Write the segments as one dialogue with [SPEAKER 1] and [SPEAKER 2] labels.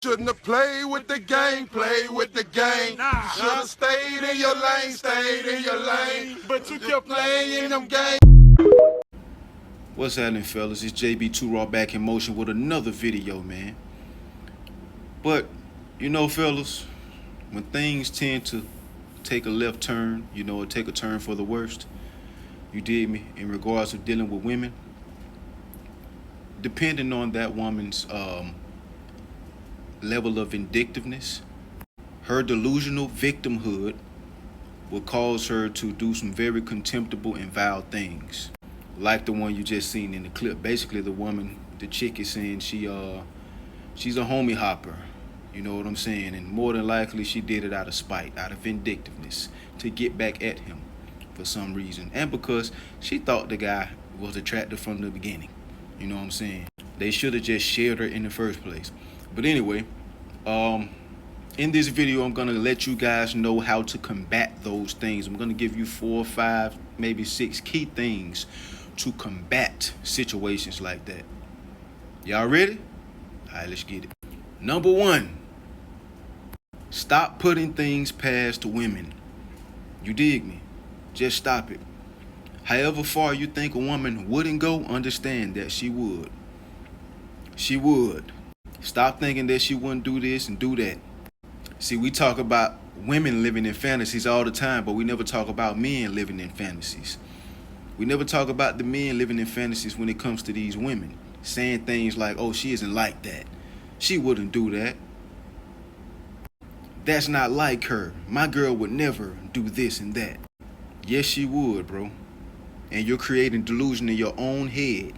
[SPEAKER 1] Shouldn't have played with the game, played with the game. Should have stayed in your lane, stayed in your lane. But you kept playing in them games.
[SPEAKER 2] What's happening, fellas? It's JB2 Raw back in motion with another video, man. But, fellas, when things tend to take a left turn, or take a turn for the worst, you dig me, in regards to dealing with women, depending on that woman's level of vindictiveness, her delusional victimhood will cause her to do some very contemptible and vile things, like the one you just seen in the clip. Basically, the chick is saying she's a homie hopper. You know what I'm saying? And more than likely, she did it out of spite, out of vindictiveness, to get back at him for some reason, and because she thought the guy was attractive from the beginning. You know what I'm saying? They should have just shared her in the first place. But anyway, in this video, I'm gonna let you guys know how to combat those things. I'm gonna give you 4, 5, maybe 6 key things to combat situations like that. Y'all ready? All right, let's get it. Number 1, stop putting things past women. You dig me? Just stop it. However far you think a woman wouldn't go, understand that she would. She would. Stop thinking that she wouldn't do this and do that. See, we talk about women living in fantasies all the time, but we never talk about men living in fantasies. We never talk about the men living in fantasies when it comes to these women, saying things like, oh, she isn't like that. She wouldn't do that. That's not like her. My girl would never do this and that. Yes, she would, bro. And you're creating delusion in your own head.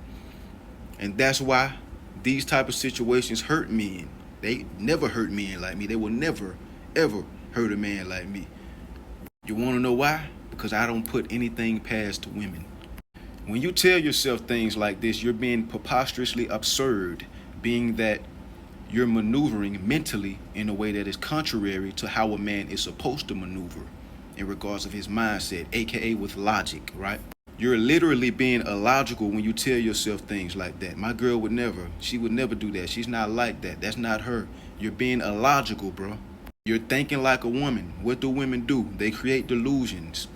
[SPEAKER 2] And that's why these type of situations hurt men. They never hurt men like me. They will never, ever hurt a man like me. You want to know why? Because I don't put anything past women. When you tell yourself things like this, you're being preposterously absurd, being that you're maneuvering mentally in a way that is contrary to how a man is supposed to maneuver in regards of his mindset, aka with logic, right? You're literally being illogical when you tell yourself things like that. My girl would never. She would never do that. She's not like that. That's not her. You're being illogical, bro. You're thinking like a woman. What do women do? They create delusions.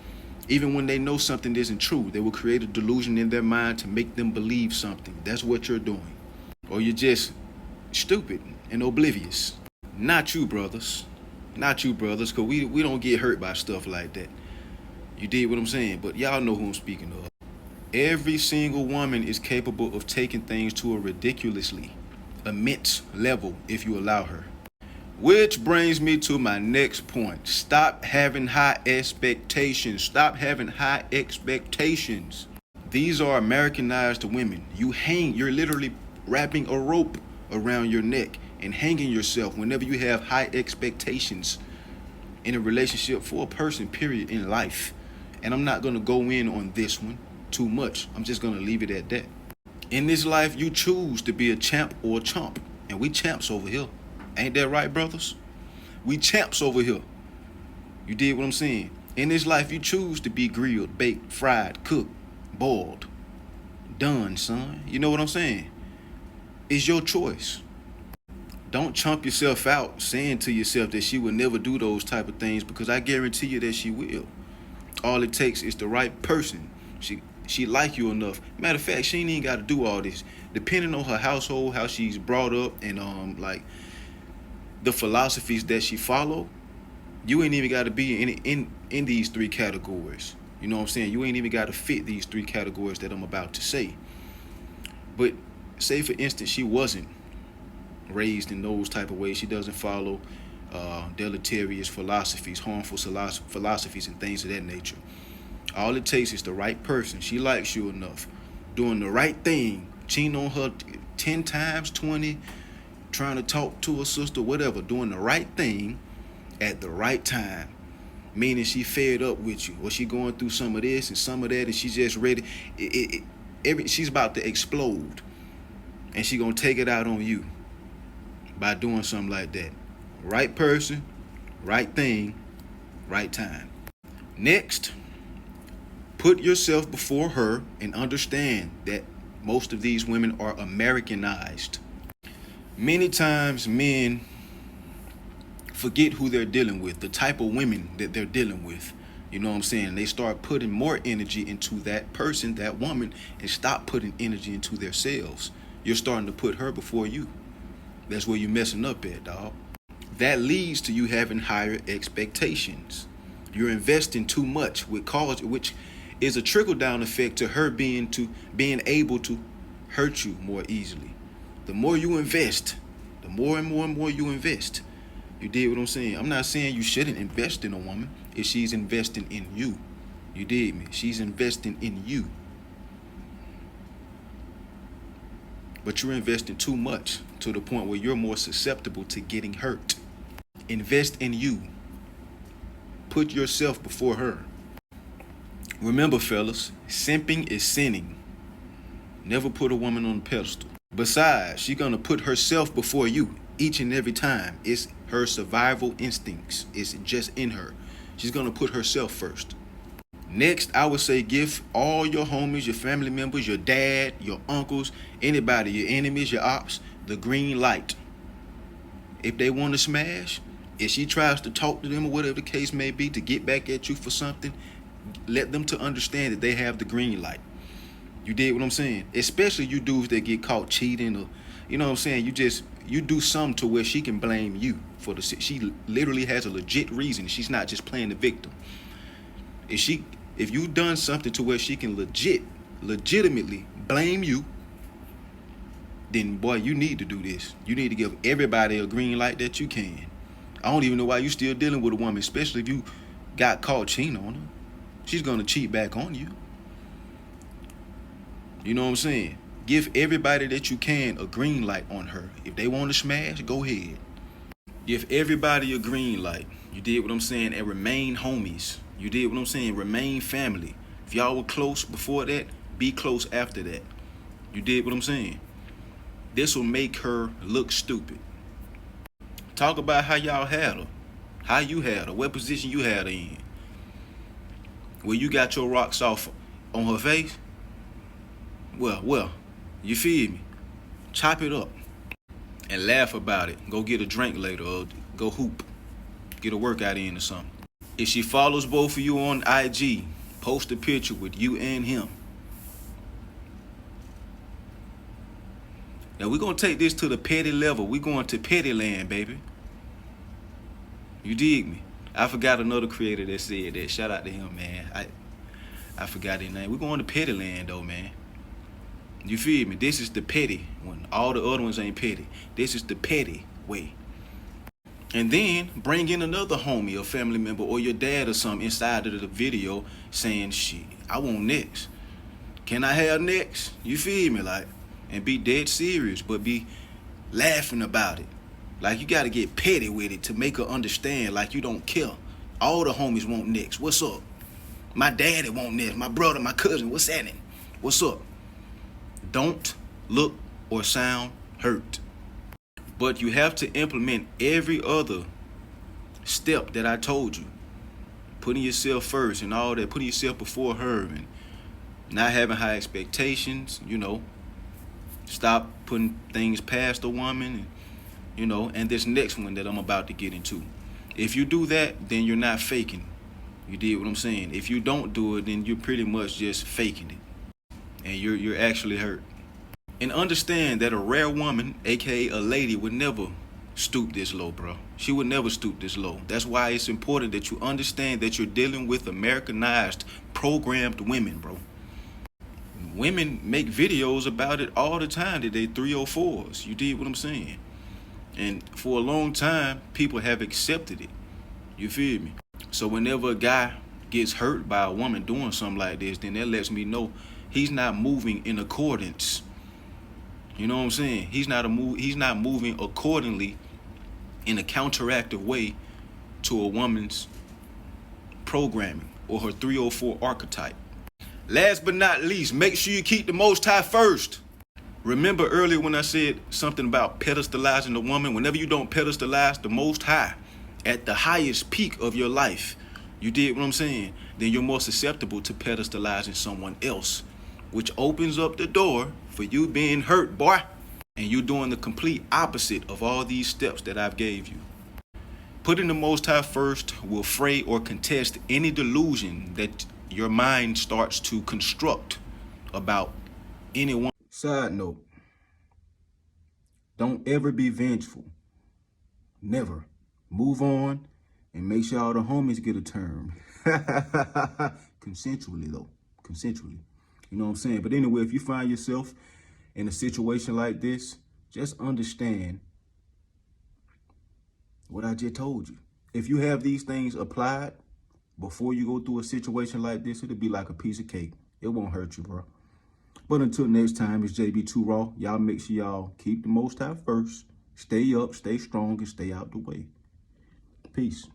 [SPEAKER 2] Even when they know something isn't true, they will create a delusion in their mind to make them believe something. That's what you're doing. Or you're just stupid and oblivious. Not you, brothers. Not you, brothers, because we don't get hurt by stuff like that. You did what I'm saying, but y'all know who I'm speaking of. Every single woman is capable of taking things to a ridiculously immense level if you allow her. Which brings me to my next point. Stop having high expectations. Stop having high expectations. These are Americanized women. You're literally wrapping a rope around your neck and hanging yourself whenever you have high expectations in a relationship for a person, period, in life. And I'm not going to go in on this one too much. I'm just going to leave it at that. In this life, you choose to be a champ or a chump. And we champs over here. Ain't that right, brothers? We champs over here. You did what I'm saying? In this life, you choose to be grilled, baked, fried, cooked, boiled. Done, son. You know what I'm saying? It's your choice. Don't chump yourself out saying to yourself that she would never do those type of things, because I guarantee you that she will. All it takes is the right person. She like you enough. Matter of fact, she ain't even got to do all this. Depending on her household, how she's brought up, and like the philosophies that she follow, you ain't even got to be in these 3 categories. You know what I'm saying? You ain't even got to fit these 3 categories that I'm about to say. But say, for instance, she wasn't raised in those type of ways. She doesn't follow deleterious philosophies, harmful philosophies, and things of that nature. All it takes is the right person. She likes you enough, doing the right thing, cheating on her 10 times, 20, trying to talk to her sister, whatever, doing the right thing at the right time. Meaning she fed up with you, or she going through some of this and some of that, and she's just ready. She's about to explode, and she gonna take it out on you by doing something like that. Right person, right thing, right time. Next, put yourself before her and understand that most of these women are Americanized. Many times men forget who they're dealing with, the type of women that they're dealing with. You know what I'm saying? They start putting more energy into that person, that woman, and stop putting energy into themselves. You're starting to put her before you. That's where you're messing up at, dog. That leads to you having higher expectations. You're investing too much, which is a trickle-down effect to her being able to hurt you more easily. The more you invest, the more and more you invest. You did what I'm saying? I'm not saying you shouldn't invest in a woman if she's investing in you. You did me? She's investing in you. But you're investing too much to the point where you're more susceptible to getting hurt. Invest in you. Put yourself before her. Remember, fellas, simping is sinning. Never put a woman on a pedestal. Besides, she's going to put herself before you each and every time. It's her survival instincts. It's just in her. She's going to put herself first. Next, I would say give all your homies, your family members, your dad, your uncles, anybody, your enemies, your ops, the green light. If they want to smash, if she tries to talk to them or whatever the case may be to get back at you for something, let them to understand that they have the green light. You did what I'm saying? Especially you dudes that get caught cheating or, you know what I'm saying? You do something to where she can blame you for she literally has a legit reason. She's not just playing the victim. If you've done something to where she can legitimately blame you, then boy, you need to do this. You need to give everybody a green light that you can. I don't even know why you still dealing with a woman, especially if you got caught cheating on her. She's gonna cheat back on you. You know what I'm saying? Give everybody that you can a green light on her. If they want to smash, go ahead. Give everybody a green light. You did what I'm saying, and remain homies. You did what I'm saying, remain family. If y'all were close before that, be close after that. You did what I'm saying. This will make her look stupid. Talk about how y'all had her. How you had her. What position you had her in. Where you got your rocks off on her face. Well, you feel me? Chop it up and laugh about it. Go get a drink later or go hoop. Get a workout in or something. If she follows both of you on IG, post a picture with you and him. Now we're going to take this to the petty level. We're going to petty land, baby. You dig me? I forgot another creator that said that. Shout out to him, man. I forgot his name. We're going to petty land, though, man. You feel me? This is the petty one. All the other ones ain't petty. This is the petty way. And then bring in another homie or family member or your dad or something inside of the video saying, shit, I want next. Can I have next? You feel me? Like, and be dead serious, but be laughing about it. Like, you got to get petty with it to make her understand, like, you don't care. All the homies want next. What's up? My daddy want next. My brother, my cousin, what's happening? What's up? Don't look or sound hurt. But you have to implement every other step that I told you. Putting yourself first and all that. Putting yourself before her and not having high expectations, you know. Stop putting things past a woman, and, you know, and this next one that I'm about to get into. If you do that, then you're not faking. You did what I'm saying. If you don't do it, then you're pretty much just faking it. And you're actually hurt. And understand that a rare woman, aka a lady, would never stoop this low, bro. She would never stoop this low. That's why it's important that you understand that you're dealing with Americanized, programmed women, bro. Women make videos about it all the time that they 304s. You did what I'm saying. And for a long time, people have accepted it. You feel me? So whenever a guy gets hurt by a woman doing something like this, then that lets me know he's not moving in accordance. You know what I'm saying? He's not moving accordingly in a counteractive way to a woman's programming or her 304 archetype. Last but not least, make sure you keep the Most High first. Remember earlier when I said something about pedestalizing the woman? Whenever you don't pedestalize the Most High at the highest peak of your life, you did what I'm saying? Then you're more susceptible to pedestalizing someone else, which opens up the door for you being hurt, boy. And you doing the complete opposite of all these steps that I've gave you. Putting the Most High first will fray or contest any delusion that your mind starts to construct about anyone. Side note, don't ever be vengeful. Never. Move on and make sure all the homies get a turn. Consensually, though. Consensually. You know what I'm saying? But anyway, if you find yourself in a situation like this, just understand what I just told you. If you have these things applied before you go through a situation like this, it'll be like a piece of cake. It won't hurt you, bro. But until next time, it's JB2 Raw. Y'all make sure y'all keep the Most High first. Stay up, stay strong, and stay out the way. Peace.